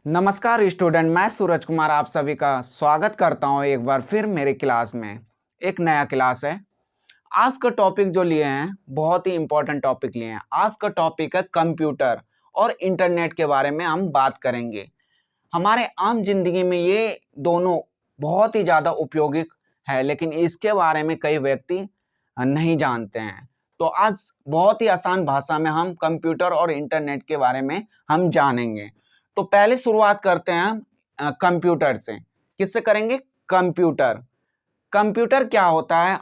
नमस्कार स्टूडेंट, मैं सूरज कुमार आप सभी का स्वागत करता हूं एक बार फिर मेरे क्लास में। एक नया क्लास है। आज का टॉपिक जो लिए हैं बहुत ही इंपॉर्टेंट टॉपिक लिए हैं। आज का टॉपिक है कंप्यूटर और इंटरनेट के बारे में हम बात करेंगे। हमारे आम जिंदगी में ये दोनों बहुत ही ज़्यादा उपयोगी है, लेकिन इसके बारे में कई व्यक्ति नहीं जानते हैं। तो आज बहुत ही आसान भाषा में हम कंप्यूटर और इंटरनेट के बारे में हम जानेंगे। तो पहले शुरुआत करते हैं हम कंप्यूटर से। किससे करेंगे? कंप्यूटर। कंप्यूटर क्या होता है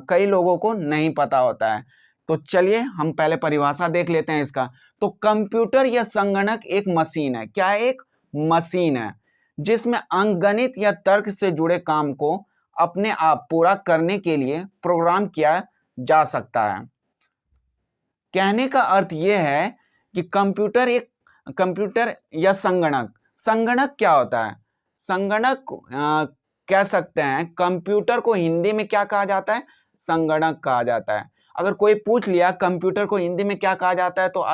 कई लोगों को नहीं पता होता है। तो चलिए हम पहले परिभाषा देख लेते हैं इसका। तो कंप्यूटर या संगणक एक मशीन है। क्या है? एक मशीन है जिसमें अंकगणित या तर्क से जुड़े काम को अपने आप पूरा करने के लिए प्रोग्राम किया जा सकता है। कहने का अर्थ यह है कि कंप्यूटर या संगणक क्या होता है? संगणक कह सकते हैं। कंप्यूटर को हिंदी में क्या कहा जाता है? संगणक कहा जाता है। अगर कोई पूछ लिया कंप्यूटर को हिंदी में क्या कहा जाता है, तो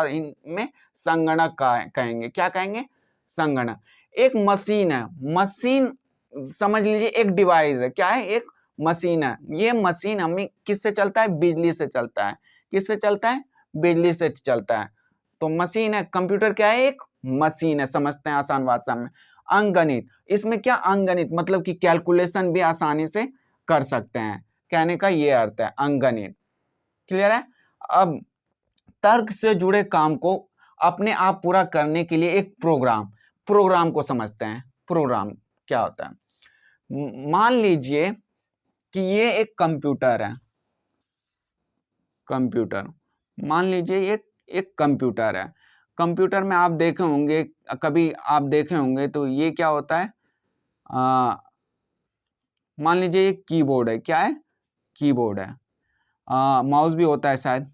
में संगणक कहेंगे। क्या कहेंगे? संगणक। एक मशीन है। मशीन समझ लीजिए एक डिवाइस है। क्या है? एक मशीन है। ये मशीन हमें किससे चलता है? बिजली से चलता है। किससे चलता है? बिजली से चलता है। तो मशीन है। कंप्यूटर क्या है? एक मशीन है। समझते हैं आसान भाषा में। अंकगणित, इसमें क्या अंकगणित मतलब कि कैलकुलेशन भी आसानी से कर सकते हैं। कहने का ये अर्थ है अंकगणित। क्लियर है? अब तर्क से जुड़े काम को अपने आप पूरा करने के लिए एक प्रोग्राम को समझते हैं। प्रोग्राम क्या होता है? मान लीजिए कि ये एक कंप्यूटर है। कंप्यूटर, मान लीजिए ये एक कंप्यूटर है। कंप्यूटर में आप देखे होंगे, कभी आप देखे होंगे तो ये क्या होता है? मान लीजिए ये कीबोर्ड है। क्या है? कीबोर्ड है। माउस भी होता है, शायद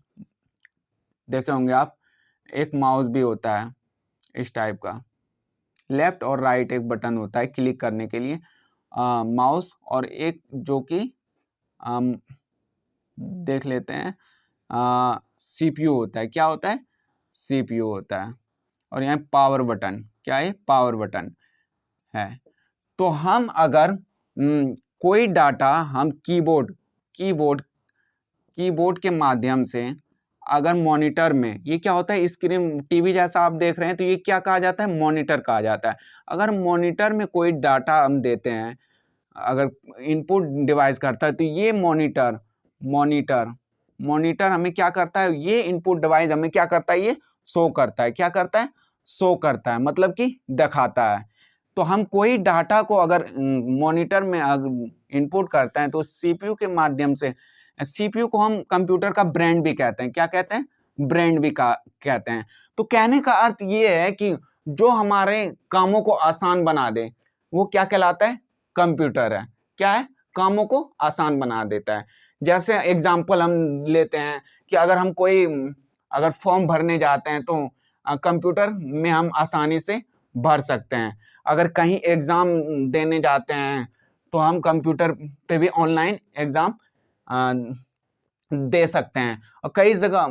देखे होंगे आप। एक माउस भी होता है इस टाइप का। लेफ्ट और राइट एक बटन होता है क्लिक करने के लिए। माउस और एक जो कि देख लेते हैं सीपीयू होता है। क्या होता है? सीपीयू होता है। और यहाँ पावर बटन। क्या है? पावर बटन है। तो हम अगर कोई डाटा हम कीबोर्ड के माध्यम से अगर मॉनिटर में, ये क्या होता है? स्क्रीन टीवी जैसा आप देख रहे हैं, तो ये क्या कहा जाता है? मॉनिटर कहा जाता है। अगर मॉनिटर में कोई डाटा हम देते हैं, अगर इनपुट डिवाइस करता है, तो ये मॉनिटर हमें क्या करता है? ये इनपुट डिवाइस हमें क्या करता है? ये शो करता है। क्या करता है? शो करता है, मतलब कि दिखाता है। तो हम कोई डाटा को अगर मॉनिटर में इनपुट करते हैं, तो सीपीयू के माध्यम से, सीपीयू को हम कंप्यूटर का ब्रेन भी कहते हैं। क्या कहते हैं? ब्रेन भी कहते हैं। तो कहने का अर्थ ये है कि जो हमारे कामों को आसान बना दे, वो क्या कहलाता है? कंप्यूटर है। क्या है? कामों को आसान बना देता है। जैसे एग्जाम्पल हम लेते हैं कि अगर फॉर्म भरने जाते हैं, तो कंप्यूटर में हम आसानी से भर सकते हैं। अगर कहीं एग्जाम देने जाते हैं, तो हम कंप्यूटर पे भी ऑनलाइन एग्जाम दे सकते हैं। और कई जगह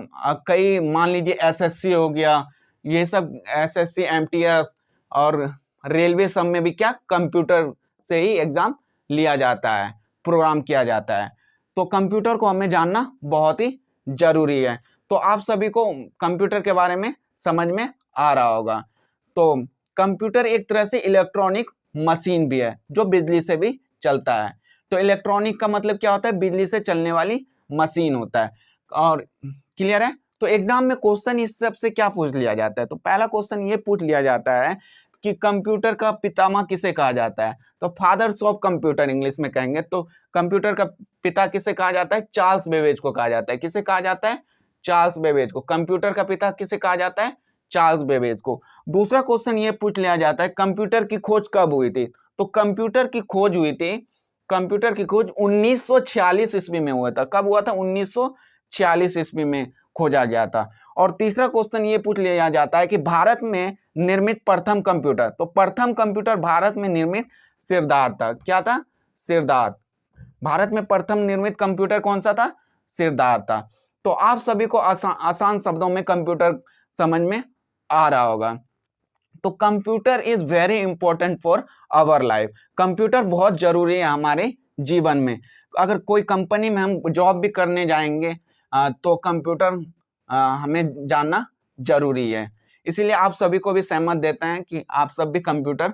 मान लीजिए एसएससी हो गया, ये सब एसएससी, एमटीएस और रेलवे सब में भी क्या कंप्यूटर से ही एग्जाम लिया जाता है, प्रोग्राम किया जाता है। तो कंप्यूटर को हमें जानना बहुत ही जरूरी है। तो आप सभी को कंप्यूटर के बारे में समझ में आ रहा होगा। तो कंप्यूटर एक तरह से इलेक्ट्रॉनिक मशीन भी है जो बिजली से भी चलता है। तो इलेक्ट्रॉनिक का मतलब क्या होता है? बिजली से चलने वाली मशीन होता है। और क्लियर है? तो एग्जाम में क्वेश्चन इस सब से क्या पूछ लिया जाता है? तो पहला क्वेश्चन ये पूछ लिया जाता है कि कंप्यूटर का पितामह किसे कहा जाता है? तो फादर्स ऑफ कंप्यूटर इंग्लिश में कहेंगे। तो कंप्यूटर का पिता किसे कहा जाता है? चार्ल्स बेबेज को कहा जाता है। किसे कहा जाता है? चार्ल्स बेबेज को। कंप्यूटर का पिता किसे कहा जाता है? चार्ल्स बेबेज को। दूसरा क्वेश्चन ये पूछ लिया जाता है कंप्यूटर की खोज कब हुई थी? तो कंप्यूटर की खोज हुई थी, कंप्यूटर की खोज 1946 ईस्वी में हुआ था। कब हुआ था? 1946 ईस्वी में खोजा गया था। और तीसरा क्वेश्चन ये पूछ लिया जाता है कि भारत में निर्मित प्रथम कंप्यूटर, तो प्रथम कंप्यूटर भारत में निर्मित सिद्धार्थ था। क्या था? सिद्धार्थ। भारत में प्रथम निर्मित कंप्यूटर कौन सा था? सिद्धार्थ था। तो आप सभी को आसान शब्दों में कंप्यूटर समझ में आ रहा होगा। तो computer is very important for our life. Computer बहुत जरूरी है हमारे जीवन में। अगर कोई कंपनी में हम जॉब भी करने जाएंगे तो कंप्यूटर हमें जानना जरूरी है। इसीलिए आप सभी को भी सहमत देते हैं कि आप सब भी कंप्यूटर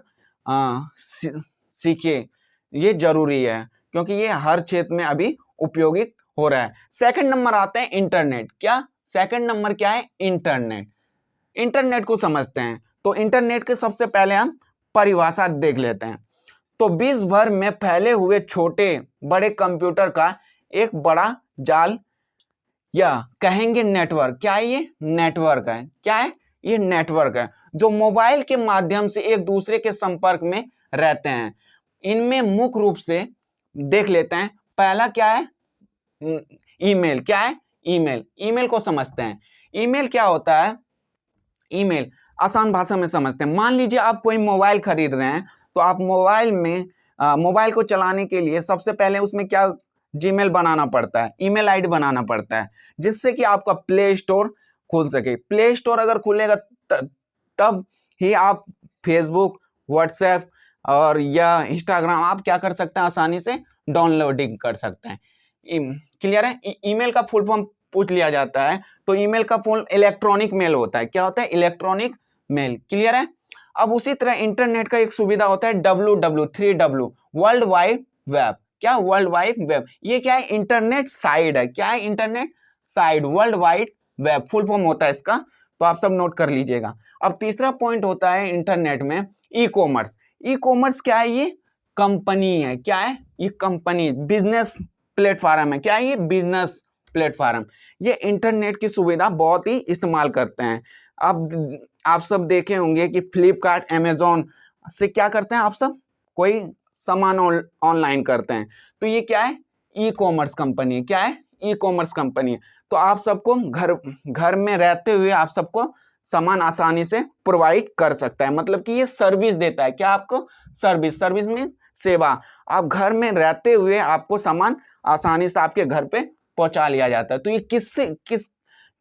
सीखिए, ये जरूरी है क्योंकि ये हर क्षेत्र में अभी उपयोगित हो रहा है। सेकंड नंबर आता है इंटरनेट। क्या सेकंड नंबर क्या है? इंटरनेट। इंटरनेट को समझते हैं तो इंटरनेट के सबसे पहले हम परिभाषा देख लेते हैं। तो विश्व भर में फैले हुए छोटे बड़े कंप्यूटर का एक बड़ा जाल या कहेंगे नेटवर्क। क्या है ये? नेटवर्क है। क्या है? ये नेटवर्क है जो मोबाइल के माध्यम से एक दूसरे के संपर्क में रहते हैं। इनमें मुख्य रूप से देख लेते हैं। पहला क्या है? ईमेल। क्या है? ईमेल। ईमेल को समझते हैं। ईमेल क्या होता है? ईमेल आसान भाषा में समझते हैं। मान लीजिए आप कोई मोबाइल खरीद रहे हैं तो आप मोबाइल में मोबाइल को चलाने के लिए सबसे पहले उसमें क्या जीमेल बनाना पड़ता है, ईमेल आईडी बनाना पड़ता है, जिससे कि आपका प्ले स्टोर खुल सके। प्ले स्टोर अगर खुलेगा तब ही आप फेसबुक, व्हाट्सएप और या इंस्टाग्राम आप क्या कर सकते हैं, आसानी से डाउनलोडिंग कर सकते हैं। क्लियर है? ईमेल का फुल फॉर्म पूछ लिया जाता है तो ईमेल का फुल इलेक्ट्रॉनिक मेल होता है। क्या होता है? Electronic mail. क्लियर है? अब उसी तरह इंटरनेट का एक सुविधा होता है WW3W, वर्ल्ड वाइड वेब। क्या? World wide web. ये क्या है? इंटरनेट साइड है। क्या है? Internet side, world wide web full form होता है इसका, तो आप सब नोट कर लीजिएगा। अब तीसरा पॉइंट होता है इंटरनेट में ई कॉमर्स। ई कॉमर्स क्या है? ये कंपनी है। क्या है? ये कंपनी, बिजनेस प्लेटफॉर्म है। क्या है? ये बिजनेस प्लेटफॉर्म। ये इंटरनेट की सुविधा बहुत ही इस्तेमाल करते हैं। अब आप सब देखे होंगे कि फ्लिपकार्ट, अमेजोन से क्या करते हैं आप सब, कोई सामान ऑनलाइन करते हैं, तो ये क्या है? ई कॉमर्स कंपनी है। क्या है? ई कॉमर्स कंपनी है। तो आप सबको घर में रहते हुए आप सबको सामान आसानी से प्रोवाइड कर सकता है। मतलब कि ये सर्विस देता है। क्या? आपको सर्विस में सेवा। आप घर में रहते हुए आपको सामान आसानी से आपके घर पे पहुंचा लिया जाता है। तो ये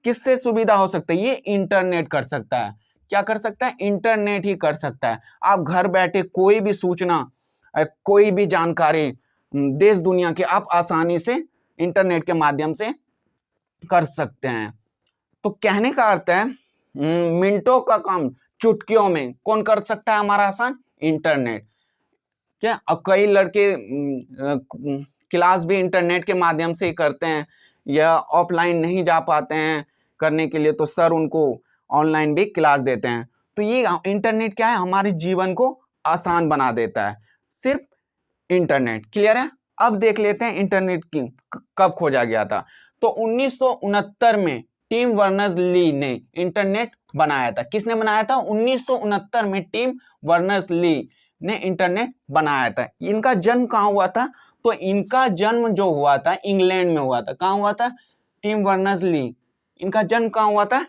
किससे सुविधा हो सकता है? ये इंटरनेट कर सकता है। क्या कर सकता है? इंटरनेट ही कर सकता है। आप घर बैठे कोई भी सूचना, कोई भी जानकारी देश दुनिया के आप आसानी से इंटरनेट के माध्यम से कर सकते हैं। तो कहने का अर्थ है मिनटों का काम चुटकियों में कौन कर सकता है हमारा आसान? इंटरनेट। क्या? अब कई लड़के क्लास भी इंटरनेट के माध्यम से ही करते हैं या ऑफलाइन नहीं जा पाते हैं करने के लिए, तो सर उनको ऑनलाइन भी क्लास देते हैं। तो ये इंटरनेट क्या है? हमारे जीवन को आसान बना देता है, सिर्फ इंटरनेट। क्लियर है? अब देख लेते हैं इंटरनेट की कब खोजा गया था। तो 1969 में टिम बर्नर्स-ली ने इंटरनेट बनाया था। किसने बनाया था? 1969 में टिम बर्नर्स-ली ने इंटरनेट बनाया था। इनका जन्म कहाँ हुआ था? तो इनका जन्म जो हुआ था इंग्लैंड में हुआ था। कहाँ हुआ था? टिम बर्नर्स-ली, इनका जन्म कहाँ हुआ था?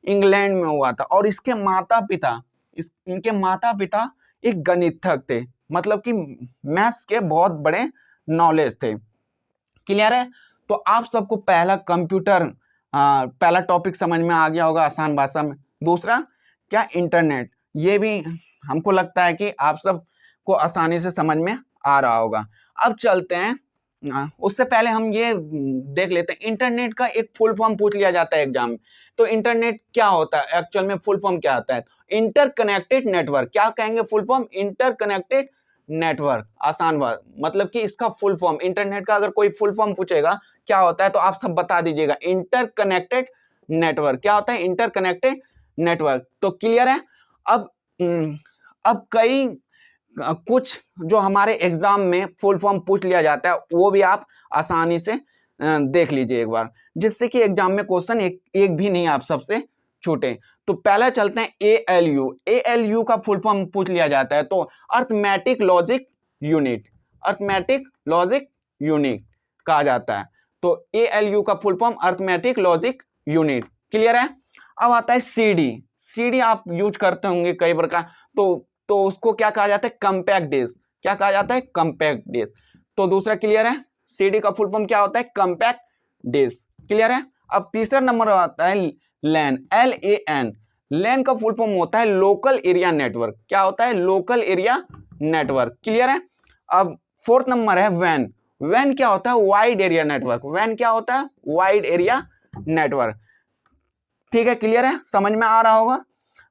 इंग्लैंड में हुआ था। और इनके माता पिता एक गणितज्ञ थे, मतलब कि मैथ्स के बहुत बड़े नॉलेज थे। क्लियर है? तो आप सबको पहला कंप्यूटर पहला टॉपिक समझ में आ गया होगा आसान भाषा में। दूसरा क्या? इंटरनेट। ये भी हमको लगता है कि आप सबको आसानी से समझ में आ रहा होगा। अब चलते हैं, उससे पहले हम ये देख लेते हैं इंटरनेट का एक फुल फॉर्म पूछ लिया जाता है एग्जाम में। तो इंटरनेट क्या होता है एक्चुअल में? फुल फॉर्म क्या होता है? Interconnected network. क्या कहेंगे फुल फॉर्म? Interconnected network. आसान बात, मतलब कि इसका फुल फॉर्म, इंटरनेट का अगर कोई फुल फॉर्म पूछेगा क्या होता है तो आप सब बता दीजिएगा। Interconnected network. क्या होता है? Interconnected network. तो क्लियर है? अब कई कुछ जो हमारे एग्जाम में फुल फॉर्म पूछ लिया जाता है वो भी आप आसानी से देख लीजिए एक बार, जिससे कि एग्जाम में क्वेश्चन एक भी नहीं आप सबसे छूटे। तो पहला चलते हैं ALU। ALU का फुल फॉर्म पूछ लिया जाता है तो arithmetic logic unit. Arithmetic logic unit कहा जाता है। तो ALU का full form arithmetic logic unit. Clear है? अब आता है CD। CD आप यूज करते होंगे कई प्रकार, तो उसको क्या कहा जाता है? Compact disc. क्या कहा जाता है? Compact disc. तो दूसरा क्लियर है? CD का फुल फॉर्म क्या होता है? Compact disc. क्लियर है? अब तीसरा नंबर आता है LAN। LAN लैन का फुल फॉर्म होता है लोकल एरिया नेटवर्क। क्या होता है? Local area network. क्लियर है? अब फोर्थ नंबर है वैन। वैन क्या होता है? Wide area network. वैन क्या होता है? Wide area network. ठीक है, क्लियर है? समझ में आ रहा होगा।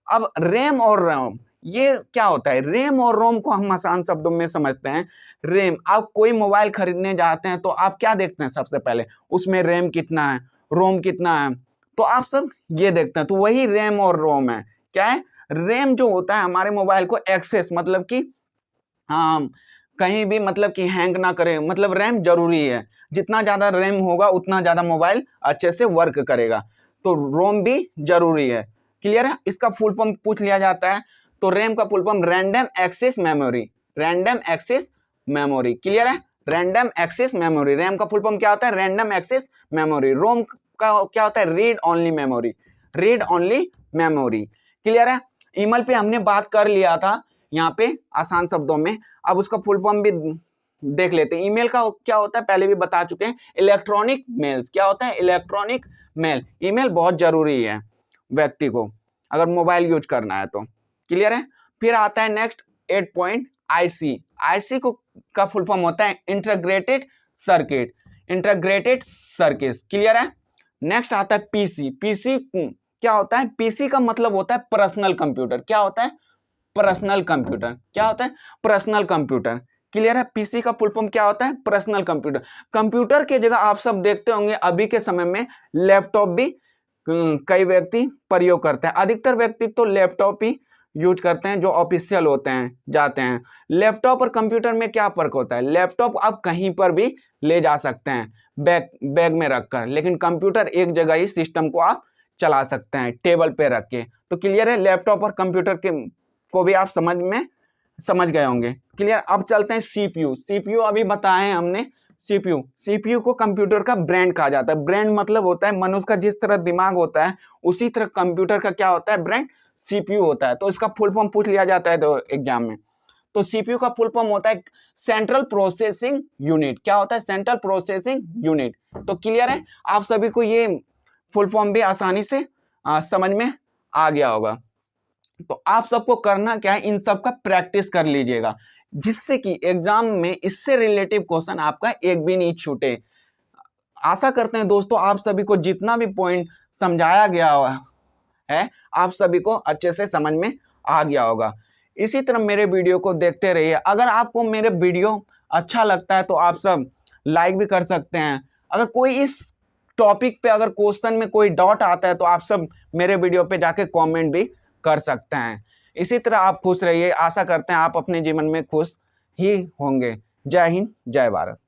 अब रैम और रोम, ये क्या होता है? रैम और रोम को हम आसान शब्दों में समझते हैं। रैम, आप कोई मोबाइल खरीदने जाते हैं तो आप क्या देखते हैं? सबसे पहले उसमें रैम कितना है, रोम कितना है, तो आप सब ये देखते हैं। तो वही रैम और रोम है। क्या है? रैम जो होता है हमारे मोबाइल को एक्सेस, मतलब कि कहीं भी मतलब कि हैंग ना करे, मतलब रैम जरूरी है। जितना ज्यादा रैम होगा उतना ज्यादा मोबाइल अच्छे से वर्क करेगा। तो रोम भी जरूरी है। क्लियर है? इसका फुल फॉर्म पूछ लिया जाता है तो रैम का full form random access memory. Random access memory. Clear है? Random access memory. रैम का फुल फॉर्म क्या होता है? Random access memory. रोम का क्या होता है? Read only memory. Read only memory. Clear है? ईमेल पे हमने बात कर लिया था यहाँ पे आसान शब्दों में। अब उसका फुल फॉर्म भी देख लेते हैं। ईमेल का क्या होता है पहले भी बता चुके हैं, इलेक्ट्रॉनिक मेल्स। क्या होता है? Electronic mail. ईमेल बहुत जरूरी है व्यक्ति को अगर मोबाइल यूज करना है तो। क्लियर है? फिर आता है नेक्स्ट 8 पॉइंट आईसी। आईसी को का फुल फॉर्म होता है integrated circuit. Integrated circuit. Clear है? नेक्स्ट आता है पीसी। पीसी क्या होता है? पीसी का मतलब होता है पर्सनल कंप्यूटर। क्या होता है? Personal computer. क्या होता है? Personal computer. क्लियर है? पीसी का फुल फॉर्म क्या होता है? Personal computer. कंप्यूटर की जगह आप सब देखते होंगे अभी के समय में लैपटॉप भी कई व्यक्ति प्रयोग करते हैं। अधिकतर व्यक्ति तो लैपटॉप ही यूज करते हैं जो ऑफिशियल होते हैं, जाते हैं। लैपटॉप और कंप्यूटर में क्या फर्क होता है? लैपटॉप आप कहीं पर भी ले जा सकते हैं बैग में रखकर, लेकिन कंप्यूटर एक जगह ही सिस्टम को आप चला सकते हैं टेबल पे रख के। तो क्लियर है? लैपटॉप और कंप्यूटर के को भी आप समझ गए होंगे। क्लियर? अब चलते हैं सीपीयू। सीपीयू अभी बताए हैं हमने। सीपीयू, सीपीयू को कंप्यूटर का ब्रेन कहा जाता है। ब्रेन मतलब होता है मनुष्य का जिस तरह दिमाग होता है उसी तरह कंप्यूटर का क्या होता है? ब्रेन, सीपीयू होता है। तो इसका फुल फॉर्म पूछ लिया जाता है तो एग्जाम में। तो सीपीयू का फुल फॉर्म होता है सेंट्रल प्रोसेसिंग यूनिट। क्या होता है? Central processing unit. तो क्लियर है? आप सभी को ये फुल फॉर्म भी आसानी से समझ में आ गया होगा। तो आप सबको करना क्या है? इन सब का प्रैक्टिस कर लीजिएगा जिससे कि एग्जाम में इससे रिलेटिव क्वेश्चन आपका एक भी नहीं छूटे। आशा करते हैं दोस्तों आप सभी को जितना भी पॉइंट समझाया गया है आप सभी को अच्छे से समझ में आ गया होगा। इसी तरह मेरे वीडियो को देखते रहिए। अगर आपको मेरे वीडियो अच्छा लगता है तो आप सब लाइक भी कर सकते हैं। अगर कोई इस टॉपिक पे अगर क्वेश्चन में कोई डाउट आता है तो आप सब मेरे वीडियो पे जाके कमेंट भी कर सकते हैं। इसी तरह आप खुश रहिए। आशा करते हैं आप अपने जीवन में खुश ही होंगे। जय हिंद, जय भारत।